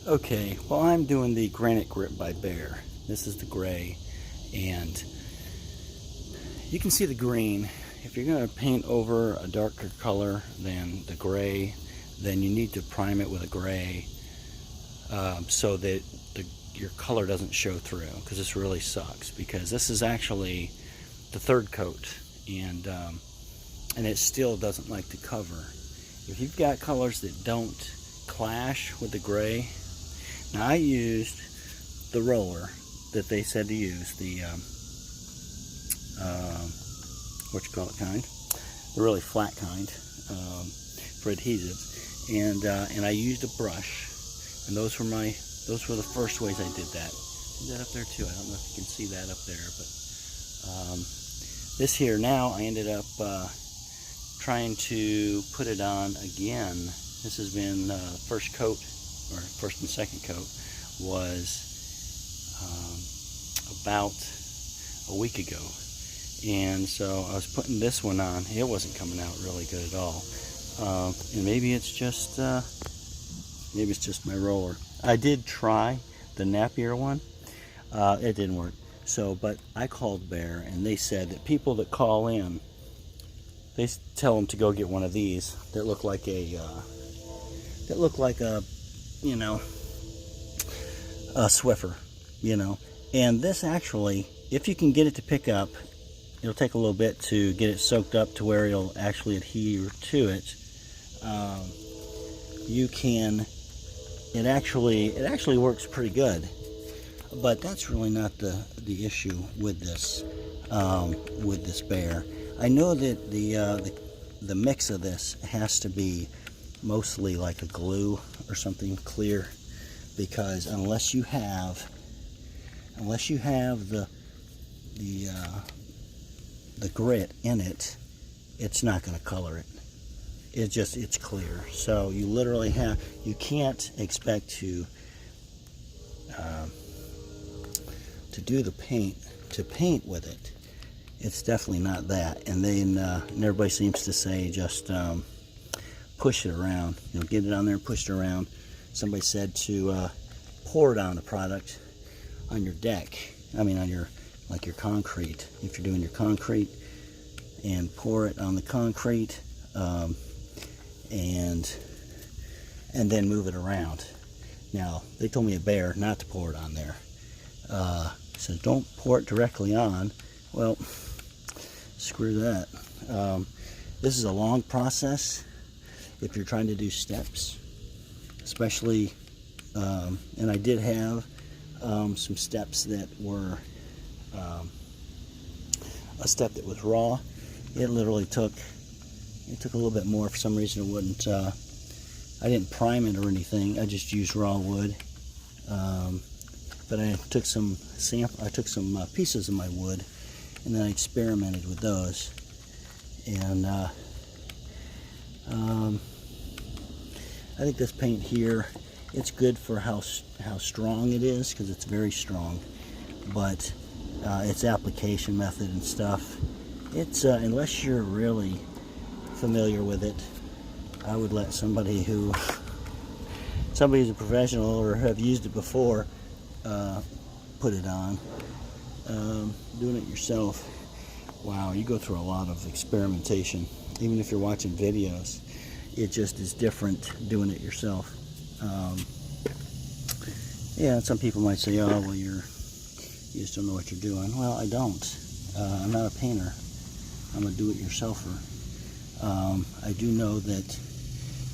Okay, well, I'm doing the Granite Grip by Bear. This is the gray, and you can see the green. If you're going to paint over a darker color than the gray, then you need to prime it with a gray so that your color doesn't show through, because this really sucks, because this is actually the third coat, and it still doesn't like to cover. If you've got colors that don't clash with the gray, now I used the roller that they said to use, the what you call it kind, the really flat kind, for adhesives, and I used a brush, and those were the first ways I did that. Is that up there too? I don't know if you can see that up there, but this here now I ended up trying to put it on again. This has been first coat, or first and second coat, was about a week ago, and so I was putting this one on. It wasn't coming out really good at all, and maybe it's just my roller. I did try the Napier one. It didn't work. So, but I called Bear, and they said that people that call in, they tell them to go get one of these that look like a you know, a Swiffer, you know. And this actually, if you can get it to pick up, it'll take a little bit to get it soaked up to where it'll actually adhere to it. You can, it actually works pretty good, but that's really not the issue with this Bear. I know that the mix of this has to be mostly like a glue or something clear, because unless you have the grit in it, it's not going to color it. It's clear. So you literally you can't expect to do the paint with it. It's definitely not that. And then everybody seems to say just push it around. You know, get it on there and push it around. Somebody said to pour it on the product on your deck. I mean, on your concrete. If you're doing your concrete, and pour it on the concrete, and then move it around. Now, they told me at Bear not to pour it on there. So don't pour it directly on. Well, screw that. This is a long process if you're trying to do steps, especially, and I did have some steps that were a step that was raw. It literally took a little bit more. For some reason it wouldn't, I didn't prime it or anything. I just used raw wood. But I took some pieces of my wood, and then I experimented with those. And I think this paint here, it's good for how strong it is, because it's very strong. But its application method and stuff, it's unless you're really familiar with it, I would let somebody who's a professional or have used it before put it on. Doing it yourself, wow, you go through a lot of experimentation. Even if you're watching videos, it just is different doing it yourself. Yeah, some people might say, oh, well, you just don't know what you're doing. Well, I don't. I'm not a painter. I'm a do-it-yourselfer. I do know that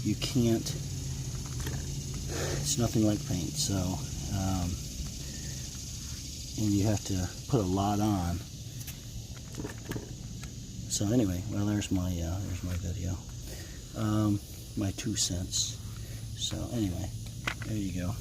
you can't, it's nothing like paint, so, and you have to put a lot on. So anyway, well, there's my video, my 2 cents. So anyway, there you go.